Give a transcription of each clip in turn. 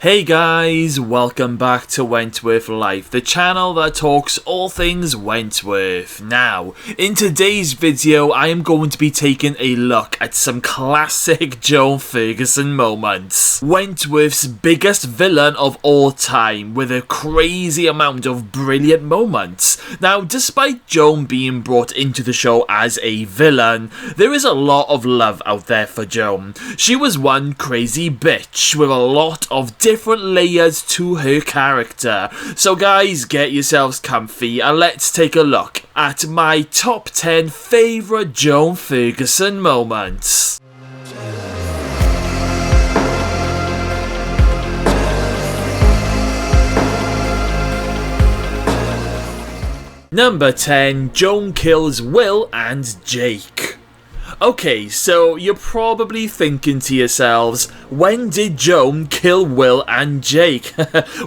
Hey guys, welcome back to Wentworth Life, the channel that talks all things Wentworth. Now, in today's video, I am going to be taking a look at some classic Joan Ferguson moments. Wentworth's biggest villain of all time, with a crazy amount of brilliant moments. Now, despite Joan being brought into the show as a villain, there is a lot of love out there for Joan. She was one crazy bitch with a lot of different layers to her character. So guys, get yourselves comfy and let's take a look at my top 10 favourite Joan Ferguson moments. Number 10, Joan kills Will and Jake. Okay, so you're probably thinking to yourselves, when did Joan kill Will and Jake?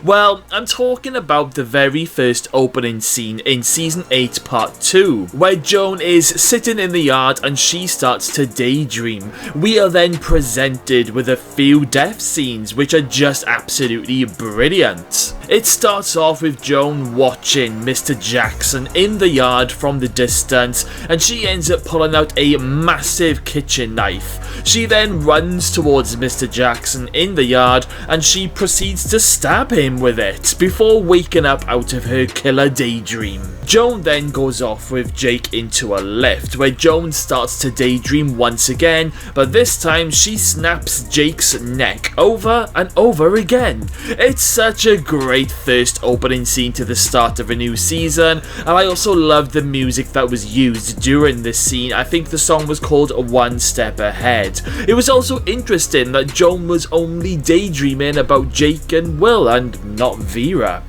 Well, I'm talking about the very first opening scene in Season 8 Part 2, where Joan is sitting in the yard and she starts to daydream. We are then presented with a few death scenes which are just absolutely brilliant. It starts off with Joan watching Mr. Jackson in the yard from the distance, and she ends up pulling out a massive kitchen knife. She then runs towards Mr. Jackson in the yard and she proceeds to stab him with it before waking up out of her killer daydream. Joan then goes off with Jake into a lift where Joan starts to daydream once again, but this time she snaps Jake's neck over and over again. It's such a great first opening scene to the start of a new season, and I also love the music that was used during this scene. I think the song was called One Step Ahead. It was also interesting that Joan was only daydreaming about Jake and Will and not Vera.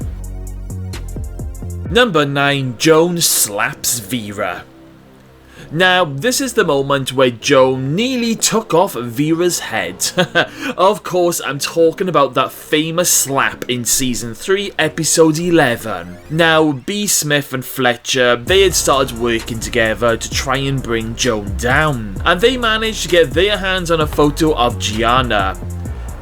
Number 9, Joan slaps Vera. Now, this is the moment where Joan nearly took off Vera's head. Of course, I'm talking about that famous slap in Season 3, Episode 11. Now, B. Smith and Fletcher, they had started working together to try and bring Joan down, and they managed to get their hands on a photo of Gianna.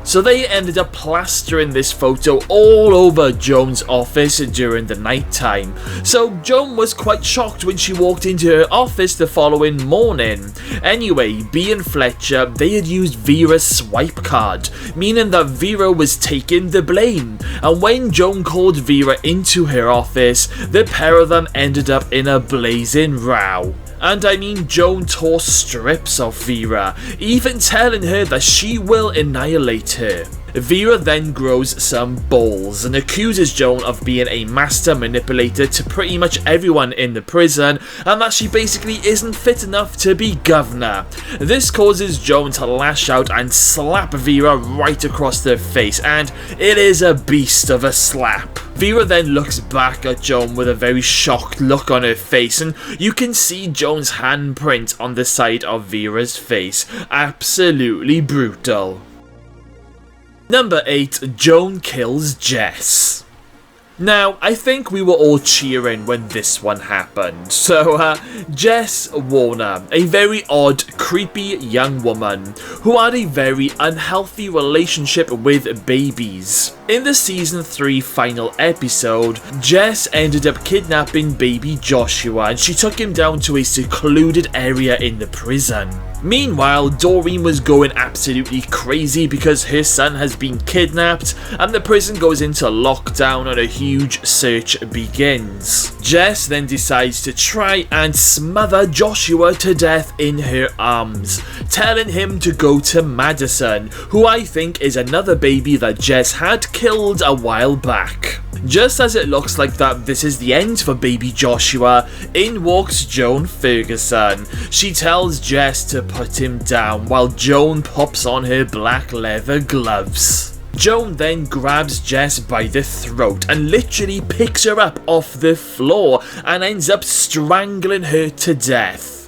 So they ended up plastering this photo all over Joan's office during the night time. So Joan was quite shocked when she walked into her office the following morning. Anyway, B and Fletcher, they had used Vera's swipe card, meaning that Vera was taking the blame. And when Joan called Vera into her office, the pair of them ended up in a blazing row. And I mean, Joan tore strips off Vera, even telling her that she will annihilate her. Vera then grows some balls and accuses Joan of being a master manipulator to pretty much everyone in the prison, and that she basically isn't fit enough to be governor. This causes Joan to lash out and slap Vera right across the face, and it is a beast of a slap. Vera then looks back at Joan with a very shocked look on her face, and you can see Joan's handprint on the side of Vera's face. Absolutely brutal. Number 8, Joan kills Jess. Now, I think we were all cheering when this one happened. So, Jess Warner, a very odd, creepy young woman who had a very unhealthy relationship with babies. In the Season 3 final episode, Jess ended up kidnapping baby Joshua and she took him down to a secluded area in the prison. Meanwhile, Doreen was going absolutely crazy because her son has been kidnapped and the prison goes into lockdown and a huge search begins. Jess then decides to try and smother Joshua to death in her arms, telling him to go to Madison, who I think is another baby that Jess had killed a while back. Just as it looks like that this is the end for baby Joshua, in walks Joan Ferguson. She tells Jess to put him down while Joan pops on her black leather gloves. Joan then grabs Jess by the throat and literally picks her up off the floor and ends up strangling her to death.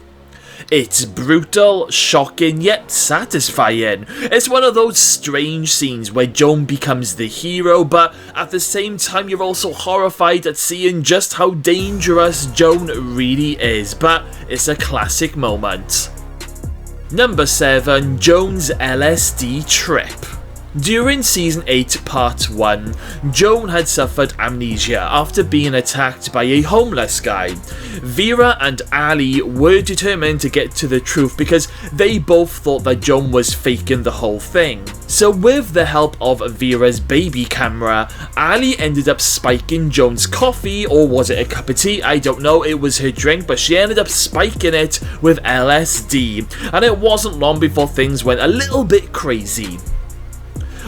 It's brutal, shocking, yet satisfying. It's one of those strange scenes where Joan becomes the hero, but at the same time you're also horrified at seeing just how dangerous Joan really is, but it's a classic moment. Number 7, Joan's LSD Trip. During Season 8 Part 1, Joan had suffered amnesia after being attacked by a homeless guy. Vera and Ali were determined to get to the truth because they both thought that Joan was faking the whole thing. So with the help of Vera's baby camera, Ali ended up spiking Joan's coffee, or was it a cup of tea? I don't know, it was her drink, but she ended up spiking it with LSD, and it wasn't long before things went a little bit crazy.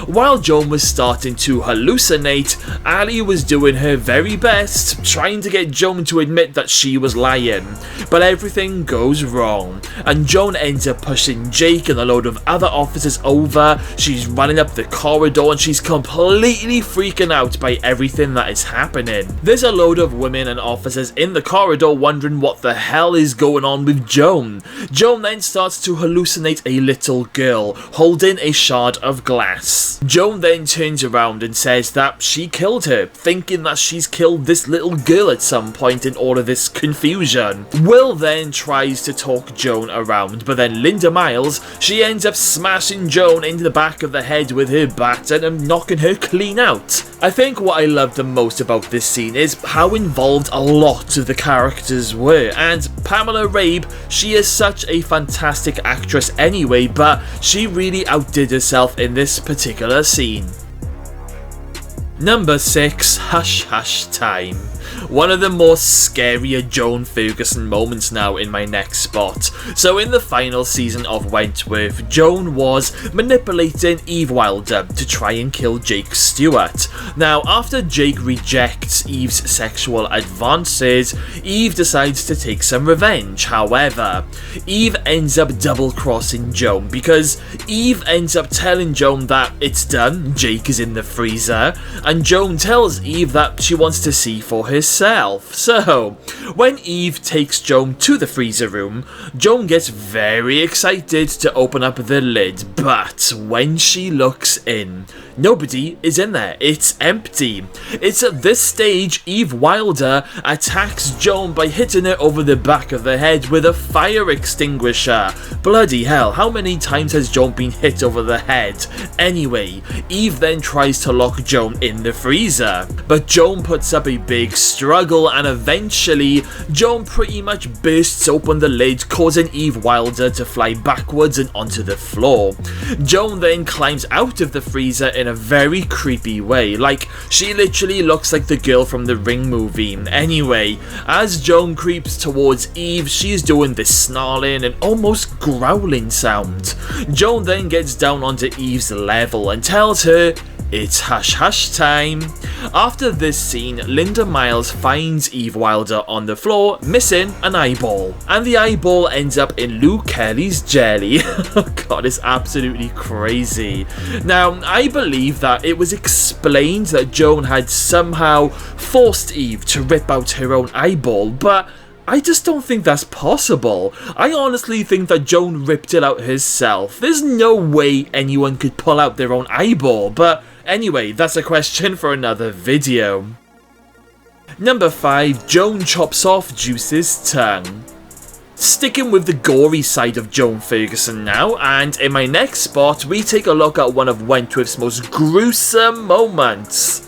While Joan was starting to hallucinate, Ali was doing her very best, trying to get Joan to admit that she was lying. But everything goes wrong, and Joan ends up pushing Jake and a load of other officers over. She's running up the corridor and she's completely freaking out by everything that is happening. There's a load of women and officers in the corridor wondering what the hell is going on with Joan. Joan then starts to hallucinate a little girl holding a shard of glass. Joan then turns around and says that she killed her, thinking that she's killed this little girl at some point in all of this confusion. Will then tries to talk Joan around, but then Linda Miles, she ends up smashing Joan into the back of the head with her baton and knocking her clean out. I think what I loved the most about this scene is how involved a lot of the characters were, and Pamela Rabe, she is such a fantastic actress anyway, but she really outdid herself in this particular scene. Number 6, Hush Hush Time. One of the more scarier Joan Ferguson moments now in my next spot. So in the final season of Wentworth, Joan was manipulating Eve Wilder to try and kill Jake Stewart. Now after Jake rejects Eve's sexual advances, Eve decides to take some revenge. However, Eve ends up double-crossing Joan because Eve ends up telling Joan that it's done, Jake is in the freezer, and Joan tells Eve that she wants to see for herself. So, when Eve takes Joan to the freezer room, Joan gets very excited to open up the lid, but when she looks in, nobody is in there. It's empty. It's at this stage Eve Wilder attacks Joan by hitting her over the back of the head with a fire extinguisher. Bloody hell, how many times has Joan been hit over the head? Anyway, Eve then tries to lock Joan in the freezer, but Joan puts up a big struggle, and eventually Joan pretty much bursts open the lid, causing Eve Wilder to fly backwards and onto the floor. Joan then climbs out of the freezer in a very creepy way, like she literally looks like the girl from the Ring movie. Anyway, as Joan creeps towards Eve, she's doing this snarling and almost growling sound. Joan then gets down onto Eve's level and tells her it's hush hush time. After this scene, Linda Miles finds Eve Wilder on the floor, missing an eyeball. And the eyeball ends up in Lou Kelly's jelly. Oh god, it's absolutely crazy. Now, I believe that it was explained that Joan had somehow forced Eve to rip out her own eyeball, but I just don't think that's possible. I honestly think that Joan ripped it out herself. There's no way anyone could pull out their own eyeball, but anyway, that's a question for another video. Number 5, Joan chops off Juice's tongue. Sticking with the gory side of Joan Ferguson now, and in my next spot, we take a look at one of Wentworth's most gruesome moments.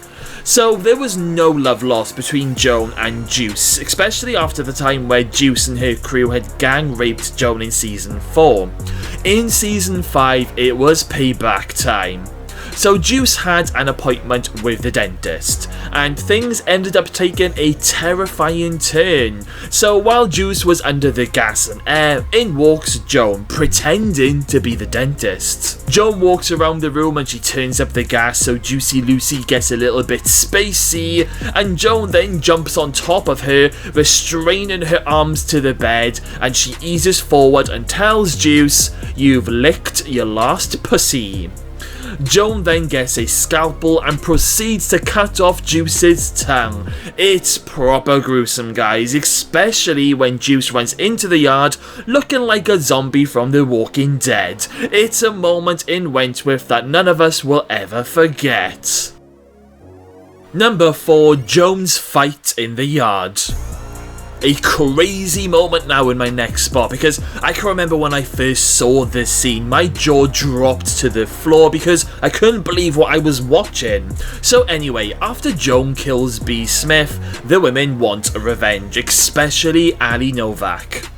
So there was no love lost between Joan and Juice, especially after the time where Juice and her crew had gang raped Joan in Season 4. In Season 5, it was payback time. So Juice had an appointment with the dentist, and things ended up taking a terrifying turn. So while Juice was under the gas and air, in walks Joan, pretending to be the dentist. Joan walks around the room and she turns up the gas so Juicy Lucy gets a little bit spacey, and Joan then jumps on top of her, restraining her arms to the bed, and she eases forward and tells Juice, "You've licked your last pussy." Joan then gets a scalpel and proceeds to cut off Juice's tongue. It's proper gruesome, guys, especially when Juice runs into the yard looking like a zombie from The Walking Dead. It's a moment in Wentworth that none of us will ever forget. Number 4, Joan's fight in the yard. a crazy moment now in my next spot, because I can remember when I first saw this scene, my jaw dropped to the floor because I couldn't believe what I was watching. So anyway, after Joan kills B. Smith, the women want revenge, especially Ali Novak.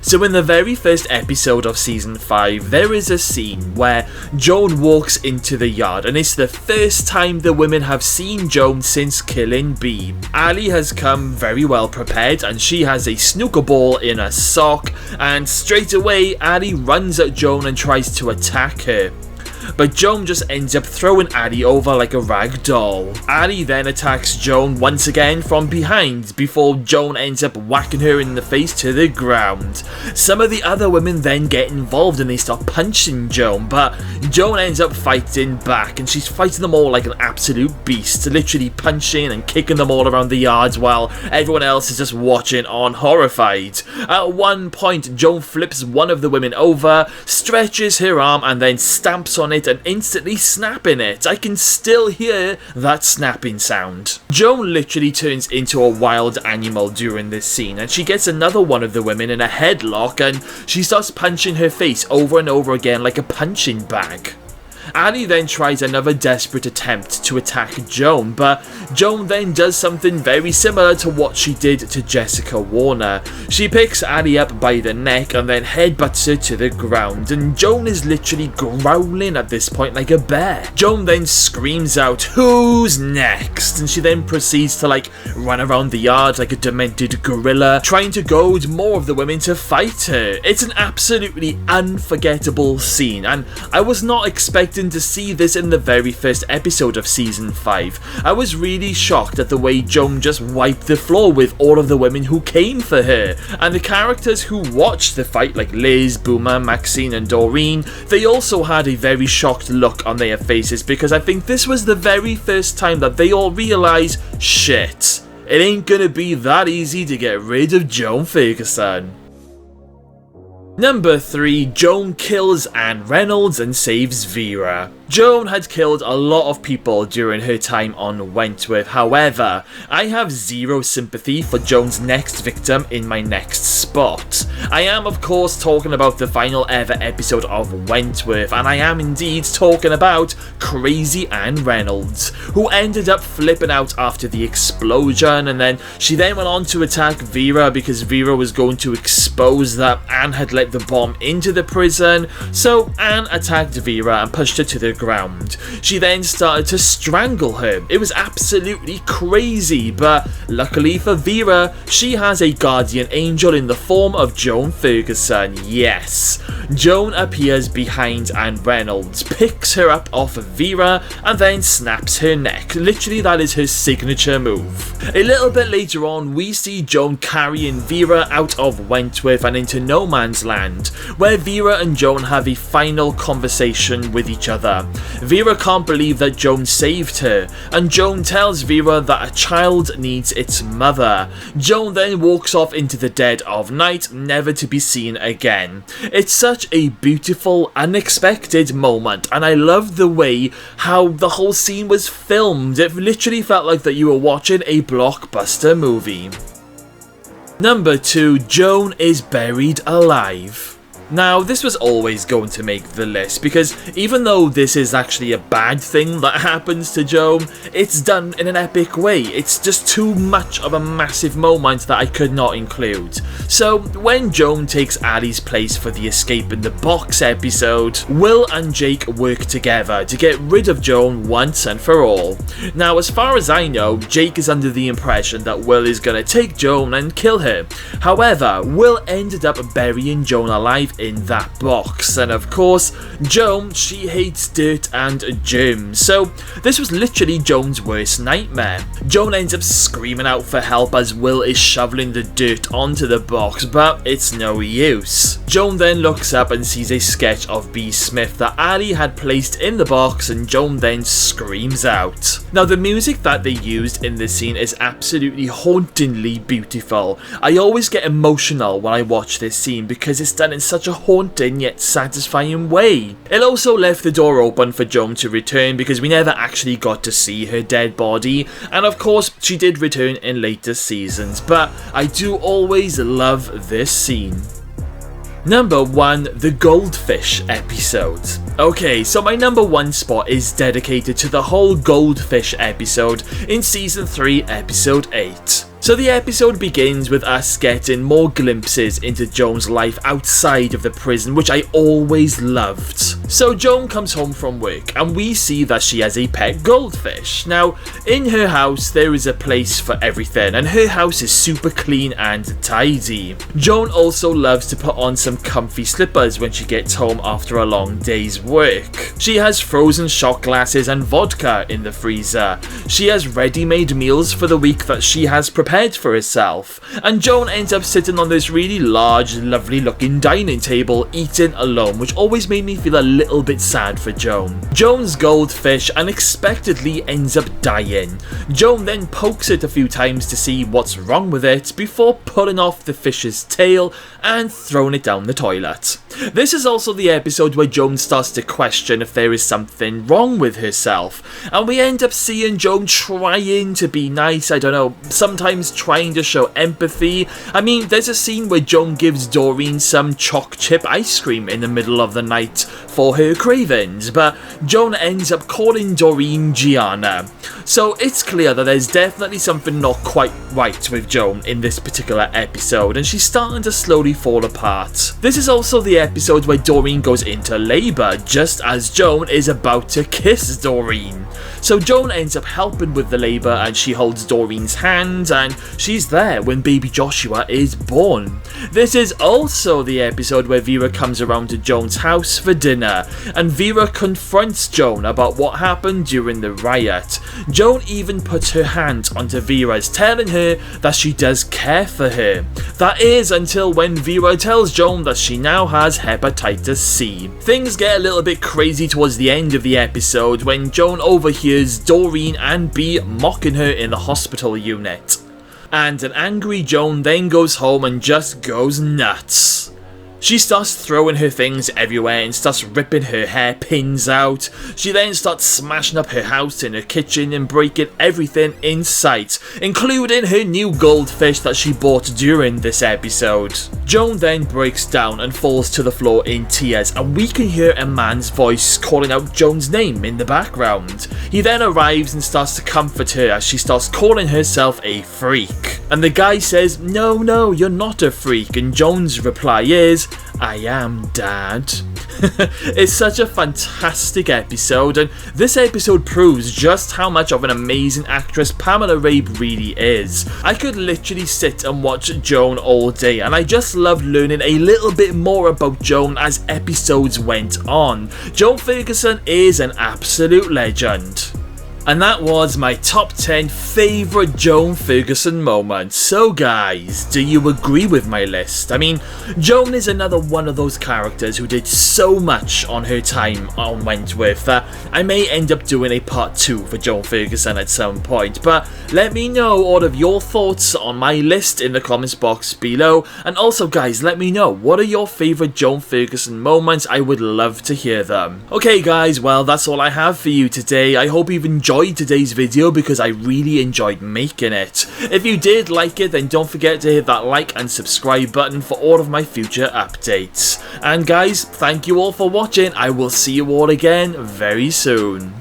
So in the very first episode of season 5, there is a scene where Joan walks into the yard, and it's the first time the women have seen Joan since killing B. Ali has come very well prepared, and she has a snooker ball in a sock, and straight away Ali runs at Joan and tries to attack her. But Joan just ends up throwing Ali over like a rag doll. Ali then attacks Joan once again from behind before Joan ends up whacking her in the face to the ground. Some of the other women then get involved and they start punching Joan, but Joan ends up fighting back, and she's fighting them all like an absolute beast, literally punching and kicking them all around the yard while everyone else is just watching on horrified. At one point, Joan flips one of the women over, stretches her arm and then stamps on it and instantly snapping it. I can still hear that snapping sound. Joan literally turns into a wild animal during this scene, and she gets another one of the women in a headlock and she starts punching her face over and over again like a punching bag. Ali then tries another desperate attempt to attack Joan, but Joan then does something very similar to what she did to Jessica Warner. She picks Ali up by the neck and then headbutts her to the ground, and Joan is literally growling at this point like a bear. Joan then screams out, "Who's next?" and she then proceeds to run around the yard like a demented gorilla, trying to goad more of the women to fight her. It's an absolutely unforgettable scene, and I was not expecting to see this in the very first episode of season 5. I was really shocked at the way Joan just wiped the floor with all of the women who came for her, and the characters who watched the fight like Liz, Boomer, Maxine and Doreen, they also had a very shocked look on their faces, because I think this was the very first time that they all realised, shit, it ain't gonna be that easy to get rid of Joan Ferguson. Number 3, Joan kills Reynolds and saves Vera. Joan had killed a lot of people during her time on Wentworth. However, I have zero sympathy for Joan's next victim in my next spot. I am of course talking about the final ever episode of Wentworth, and I am indeed talking about Crazy Anne Reynolds, who ended up flipping out after the explosion, and then she then went on to attack Vera because Vera was going to expose that Anne had let the bomb into the prison. So Anne attacked Vera and pushed her to the ground. She then started to strangle her. It was absolutely crazy, but luckily for Vera, she has a guardian angel in the form of Joan Ferguson. Yes, Joan appears behind Anne Reynolds, picks her up off of Vera and then snaps her neck. Literally, that is her signature move. A little bit later on, we see Joan carrying Vera out of Wentworth and into no man's land, where Vera and Joan have a final conversation with each other. Vera can't believe that Joan saved her, and Joan tells Vera that a child needs its mother. Joan then walks off into the dead of night, never to be seen again. It's such a beautiful, unexpected moment, and I love the way how the whole scene was filmed. It literally felt like that you were watching a blockbuster movie. Number 2, Joan is buried alive. Now, this was always going to make the list, because even though this is actually a bad thing that happens to Joan, it's done in an epic way. It's just too much of a massive moment that I could not include. So, when Joan takes Ali's place for the Escape in the Box episode, Will and Jake work together to get rid of Joan once and for all. Now, as far as I know, Jake is under the impression that Will is gonna take Joan and kill her. However, Will ended up burying Joan alive in that box, and of course Joan, she hates dirt and germs, so this was literally Joan's worst nightmare. Joan ends up screaming out for help as Will is shoveling the dirt onto the box, but it's no use. Joan then looks up and sees a sketch of B. Smith that Ali had placed in the box, and Joan then screams out. Now, the music that they used in this scene is absolutely hauntingly beautiful. I always get emotional when I watch this scene because it's done in such a a haunting yet satisfying way. It also left the door open for Joan to return because we never actually got to see her dead body, and of course she did return in later seasons, but I do always love this scene. Number 1, the Goldfish Episodes. Okay, so my number 1 spot is dedicated to the whole Goldfish episode in Season 3, Episode 8. So the episode begins with us getting more glimpses into Joan's life outside of the prison, which I always loved. So Joan comes home from work and we see that she has a pet goldfish. Now, in her house there is a place for everything and her house is super clean and tidy. Joan also loves to put on some comfy slippers when she gets home after a long day's work. She has frozen shot glasses and vodka in the freezer. She has ready-made meals for the week that she has prepared for herself, and Joan ends up sitting on this really large, lovely looking dining table eating alone, which always made me feel a little bit sad for Joan. Joan's goldfish unexpectedly ends up dying. Joan then pokes it a few times to see what's wrong with it before pulling off the fish's tail and throwing it down the toilet. This is also the episode where Joan starts to question if there is something wrong with herself, and we end up seeing Joan trying to be nice, I don't know, sometimes trying to show empathy. I mean, there's a scene where Joan gives Doreen some choc chip ice cream in the middle of the night for her cravings, but Joan ends up calling Doreen Gianna. So it's clear that there's definitely something not quite right with Joan in this particular episode, and she's starting to slowly fall apart. This is also the episode where Doreen goes into labour just as Joan is about to kiss Doreen. So Joan ends up helping with the labour and she holds Doreen's hand and she's there when baby Joshua is born. This is also the episode where Vera comes around to Joan's house for dinner and Vera confronts Joan about what happened during the riot. Joan even puts her hand onto Vera's, telling her that she does care for her. That is until when Vera tells Joan that she now has hepatitis C. Things get a little bit crazy towards the end of the episode when Joan overhears Doreen and Bea mocking her in the hospital unit. And an angry Joan then goes home and just goes nuts. She starts throwing her things everywhere and starts ripping her hairpins out. She then starts smashing up her house and her kitchen and breaking everything in sight, including her new goldfish that she bought during this episode. Joan then breaks down and falls to the floor in tears, and we can hear a man's voice calling out Joan's name in the background. He then arrives and starts to comfort her as she starts calling herself a freak. And the guy says, no, you're not a freak, and Joan's reply is, I am, Dad. It's such a fantastic episode, and this episode proves just how much of an amazing actress Pamela Rabe really is. I could literally sit and watch Joan all day, and I just loved learning a little bit more about Joan as episodes went on. Joan Ferguson is an absolute legend. And that was my top 10 favourite Joan Ferguson moments. So guys, do you agree with my list? I mean, Joan is another one of those characters who did so much on her time on Wentworth that I may end up doing a part 2 for Joan Ferguson at some point. But let me know all of your thoughts on my list in the comments box below. And also guys, let me know, what are your favourite Joan Ferguson moments? I would love to hear them. Okay guys, well that's all I have for you today. I hope you've enjoyed today's video because I really enjoyed making it. If you did like it, then don't forget to hit that like and subscribe button for all of my future updates. And guys, thank you all for watching. I will see you all again very soon.